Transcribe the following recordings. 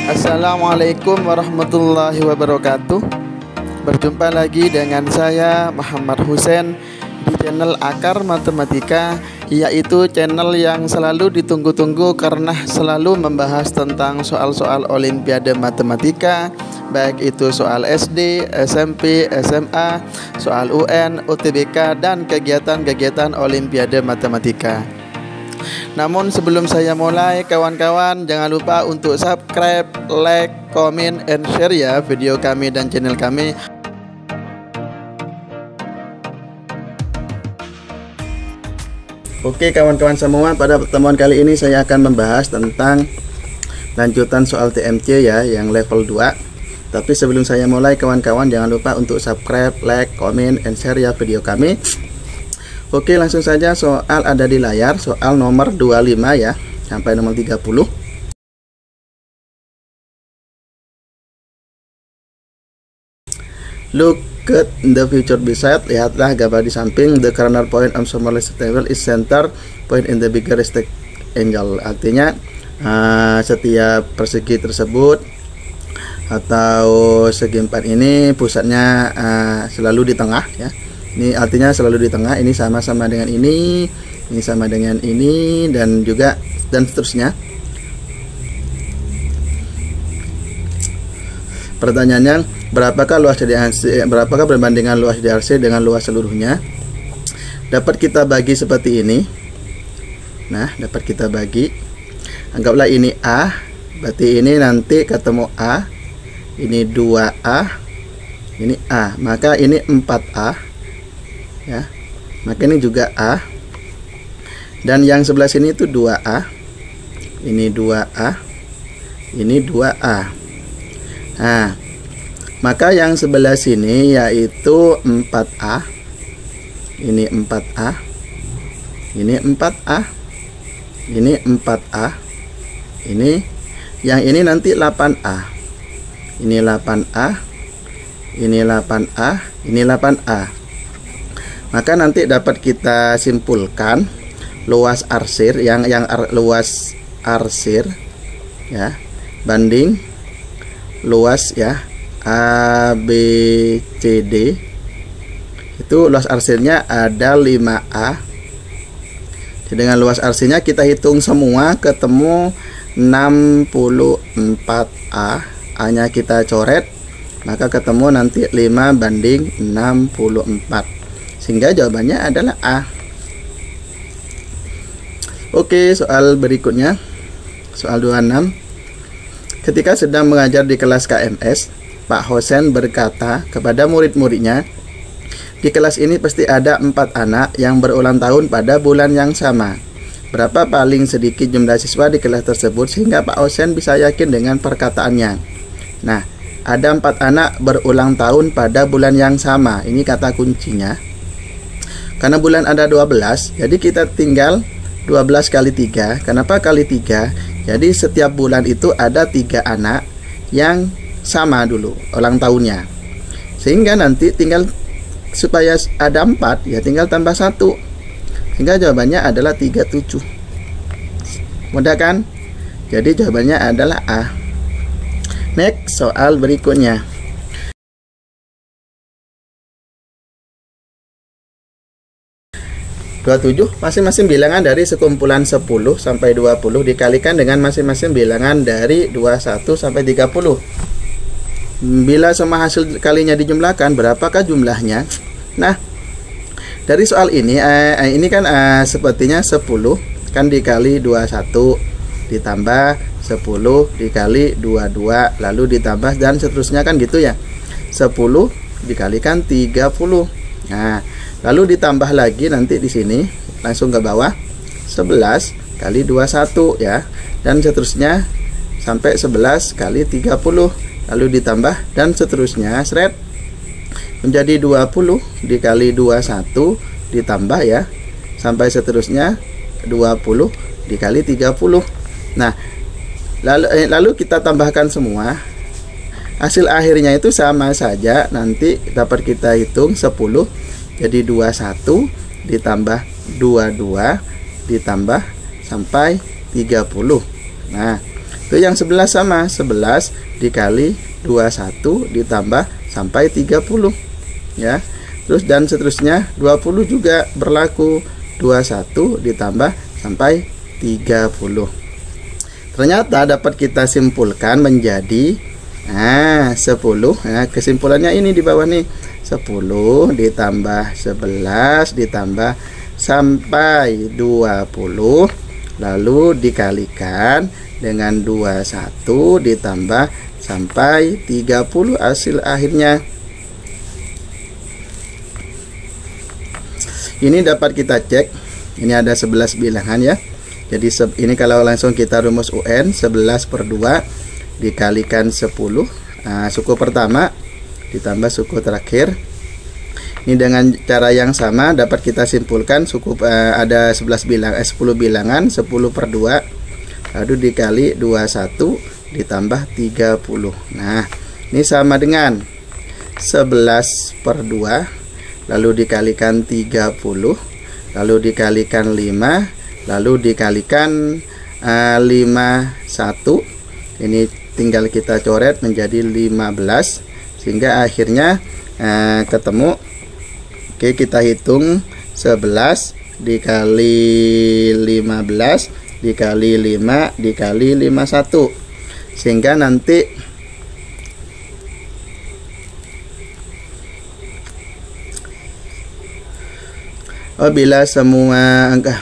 Assalamualaikum warahmatullahi wabarakatuh. Berjumpa lagi dengan saya Muhammad Husain di channel Akar Matematika, yaitu channel yang selalu ditunggu-tunggu karena selalu membahas tentang soal-soal Olimpiade Matematika, baik itu soal SD, SMP, SMA, soal UN, UTBK, dan kegiatan-kegiatan Olimpiade Matematika. Namun sebelum saya mulai, kawan-kawan jangan lupa untuk subscribe, like, comment, and share ya video kami dan channel kami. Oke kawan-kawan semua, pada pertemuan kali ini saya akan membahas tentang lanjutan soal TMC ya, yang level 2. Tapi sebelum saya mulai, kawan-kawan jangan lupa untuk subscribe, like, comment, and share ya video kami. Oke, langsung saja soal ada di layar, soal nomor 25 ya, sampai nomor 30. Look at the future beside, lihatlah gambar di samping. The corner point of smallest rectangle is center point in the bigger rectangle. Artinya setiap persegi tersebut atau segi empat ini pusatnya selalu di tengah ya. Ini artinya selalu di tengah, ini sama-sama dengan ini sama dengan ini, dan juga dan seterusnya. Pertanyaannya, berapakah perbandingan luas DRC dengan luas seluruhnya? Dapat kita bagi seperti ini. Nah, dapat kita bagi. Anggaplah ini A, berarti ini nanti ketemu A. Ini 2A, ini A, maka ini 4A. Ya, maka ini juga A, dan yang sebelah sini itu 2A, ini 2A, ini 2A. Nah, maka yang sebelah sini yaitu 4A, ini 4A, ini 4A, ini 4A, ini yang ini nanti 8A, ini 8A, ini 8A, ini 8A. Maka nanti dapat kita simpulkan luas arsir luas arsir ya banding luas ya ABCD, itu luas arsirnya ada 5A. Dengan luas arsirnya kita hitung semua ketemu 64A. A-nya kita coret, maka ketemu nanti 5:64. Sehingga jawabannya adalah A. Oke, soal berikutnya, soal 26. Ketika sedang mengajar di kelas KMS, Pak Hosen berkata kepada murid-muridnya, di kelas ini pasti ada 4 anak yang berulang tahun pada bulan yang sama. Berapa paling sedikit jumlah siswa di kelas tersebut sehingga Pak Hosen bisa yakin dengan perkataannya? Nah, ada 4 anak berulang tahun pada bulan yang sama. Ini kata kuncinya. Karena bulan ada 12, jadi kita tinggal 12 kali 3. Kenapa kali 3? Jadi setiap bulan itu ada 3 anak yang sama dulu ulang tahunnya. Sehingga nanti tinggal supaya ada 4 ya tinggal tambah 1. Sehingga jawabannya adalah 37. Mudah kan? Jadi jawabannya adalah A. Next, soal berikutnya. 27. Masing-masing bilangan dari sekumpulan 10 sampai 20 dikalikan dengan masing-masing bilangan dari 21 sampai 30. Bila semua hasil kalinya dijumlahkan, berapakah jumlahnya? Nah, dari soal ini kan sepertinya 10 kan dikali 21 ditambah 10 dikali 22 lalu ditambah dan seterusnya kan gitu ya. 10 dikalikan 30. Nah, lalu ditambah lagi nanti di sini langsung ke bawah 11 kali 21 ya, dan seterusnya sampai 11 kali 30 lalu ditambah dan seterusnya seret menjadi 20 dikali 21 ditambah ya sampai seterusnya 20 dikali 30. Nah, lalu kita tambahkan semua. Hasil akhirnya itu sama saja, nanti dapat kita hitung 10 jadi 21 ditambah 22 ditambah sampai 30. Nah, Itu yang 11 sama 11 dikali 21 ditambah sampai 30 ya. Terus dan seterusnya 20 juga berlaku, 21 ditambah sampai 30. Ternyata dapat kita simpulkan menjadi 10 ya. Kesimpulannya ini di bawah nih, 10 ditambah 11 ditambah sampai 20 lalu dikalikan dengan 21 ditambah sampai 30, hasil akhirnya ini dapat kita cek. Ini ada 11 bilangan ya. Jadi ini kalau langsung kita rumus UN, 11/2 dikalikan 10, suku pertama ditambah suku terakhir. Ini dengan cara yang sama dapat kita simpulkan suku ada 10 bilangan, 10/2 lalu dikali 21 ditambah 30. Nah, ini sama dengan 11/2 lalu dikalikan 30 lalu dikalikan 5 lalu dikalikan 51. Ini tinggal kita coret menjadi 15 sehingga akhirnya ketemu. Oke, kita hitung 11 dikali 15 dikali 5 dikali 51 sehingga nanti bila semua angka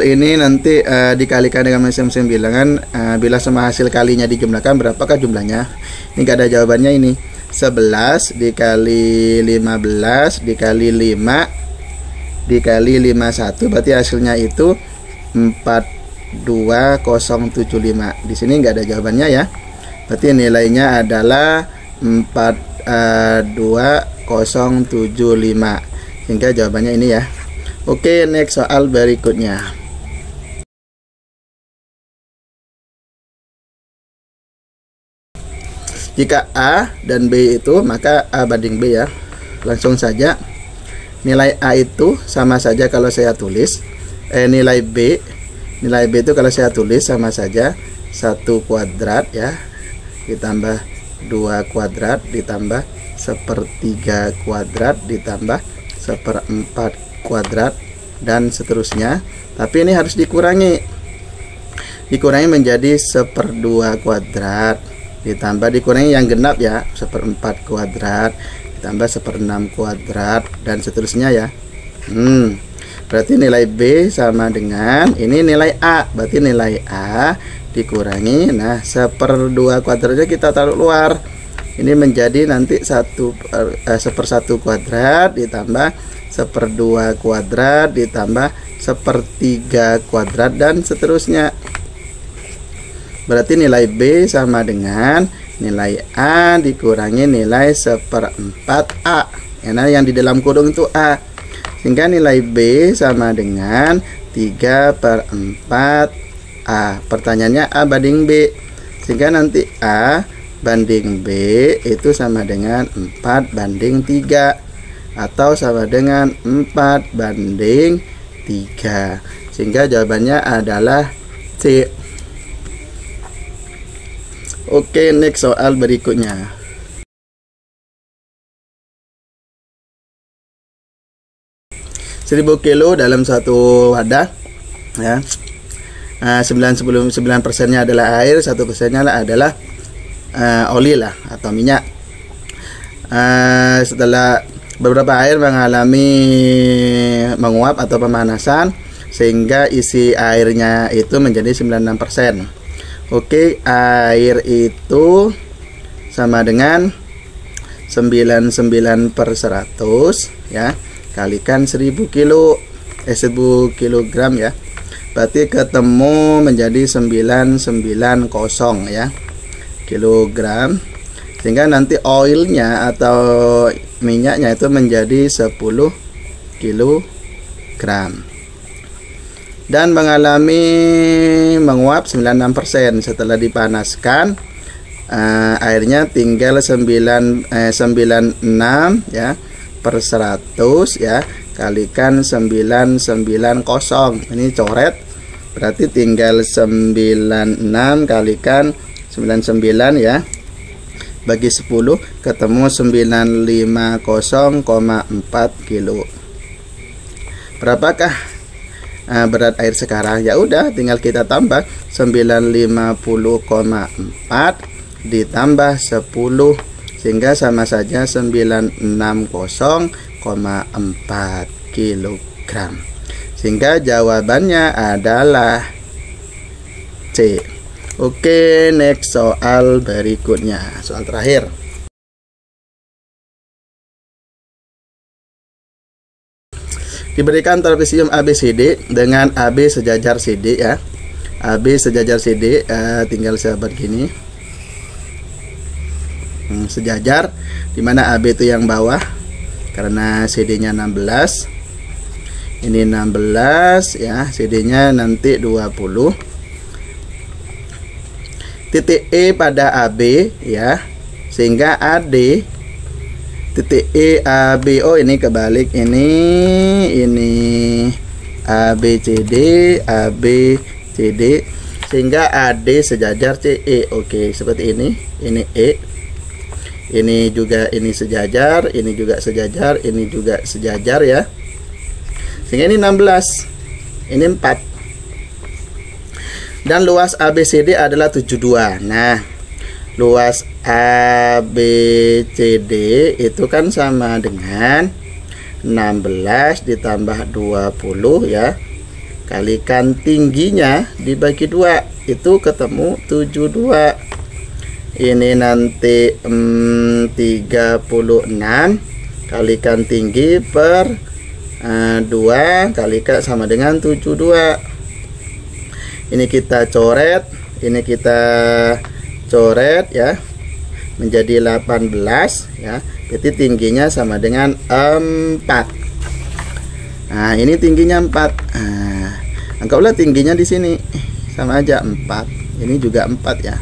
ini nanti dikalikan dengan masing-masing bilangan, bila semua hasil kalinya dijumlahkan berapakah jumlahnya? Ini gak ada jawabannya. Ini 11 dikali 15 dikali 5 dikali 51 berarti hasilnya itu 42075. Di sini nggak ada jawabannya ya. Berarti nilainya adalah 42075. Sehingga jawabannya ini ya. Oke, next soal berikutnya. Jika A dan B itu, maka A banding B ya. Langsung saja. Nilai A itu sama saja kalau saya tulis nilai B itu kalau saya tulis sama saja 1 kuadrat ya ditambah 2 kuadrat ditambah 1/3 kuadrat ditambah 1/4 kuadrat dan seterusnya. Tapi ini harus dikurangi menjadi 1/2 kuadrat ditambah dikurangi yang genap ya 1/4 kuadrat tambah 1/6 kuadrat dan seterusnya ya. Berarti nilai B sama dengan ini nilai A. Berarti nilai A dikurangi 1/2 kuadratnya kita taruh luar. Ini menjadi nanti 1/1 kuadrat ditambah 1/2 kuadrat ditambah 1/3 kuadrat dan seterusnya. Berarti nilai B sama dengan nilai A dikurangi nilai 1/4 A. Nah, yang di dalam kurung itu A. Sehingga nilai B sama dengan 3/4 A. Pertanyaannya A banding B. Sehingga nanti A banding B itu sama dengan 4/3 atau sama dengan 4/3. Sehingga jawabannya adalah C. Oke, next soal berikutnya. Seribu kilo dalam satu wadah ya. 99% adalah air, 1% adalah oli lah atau minyak. Setelah beberapa air mengalami menguap atau pemanasan sehingga isi airnya itu menjadi 96%. Oke, air itu sama dengan 99/100 ya, kalikan 1000 kilogram ya. Berarti ketemu menjadi 990 ya kilogram. Sehingga nanti oilnya atau minyaknya itu menjadi 10 kilogram. Dan mengalami menguap 96%. Setelah dipanaskan airnya tinggal 96 ya per 100 ya, kalikan 990. Ini coret Berarti tinggal 96 kalikan 99 ya. Bagi 10 ketemu 950,4 kilo. Berapakah berat air sekarang? Ya udah, tinggal kita tambah 950,4 ditambah 10 sehingga sama saja 960,4 kilogram. Sehingga jawabannya adalah C. Oke, next soal berikutnya. Soal terakhir. Diberikan trapesium ABCD dengan AB sejajar CD ya. AB sejajar CD, tinggal saya buat gini. Sejajar, dimana AB itu yang bawah karena CD-nya 16. Ini 16 ya, CD-nya nanti 20. Titik E pada AB ya, sehingga AD titik E AB, oh ini kebalik, ini ABCD ABCD, sehingga AD sejajar CE. Oke, seperti ini E, ini juga ini sejajar, ini juga sejajar, ini juga sejajar ya, sehingga ini 16, ini 4. Dan luas ABCD adalah 72. Nah, luas ABCD itu kan sama dengan 16 ditambah 20 ya, kalikan tingginya dibagi 2, itu ketemu 72. Ini nanti 36 kalikan tinggi per 2 kalikan sama dengan 72. Ini kita coret, ini kita coret ya, menjadi 18 ya. Berarti tingginya sama dengan 4. Nah, ini tingginya 4. Nah, anggaplah tingginya di sini sama aja 4. Ini juga 4 ya.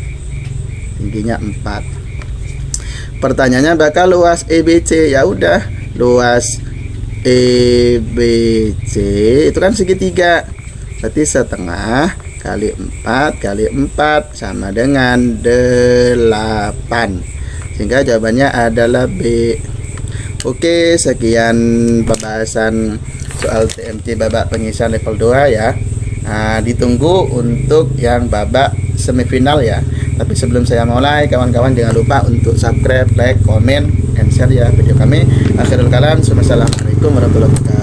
Tingginya 4. Pertanyaannya bakal luas EBC. Ya udah, luas EBC itu kan segitiga. Berarti setengah kali 4 kali 4 sama dengan 8. Sehingga jawabannya adalah B. Oke, sekian pembahasan soal TMC babak penyisihan level 2 ya. Nah, ditunggu untuk yang babak semifinal ya. Tapi sebelum saya mulai, kawan-kawan jangan lupa untuk subscribe, like, comment, and share ya video kami. Akhirul kalam, wassalamualaikum warahmatullahi wabarakatuh.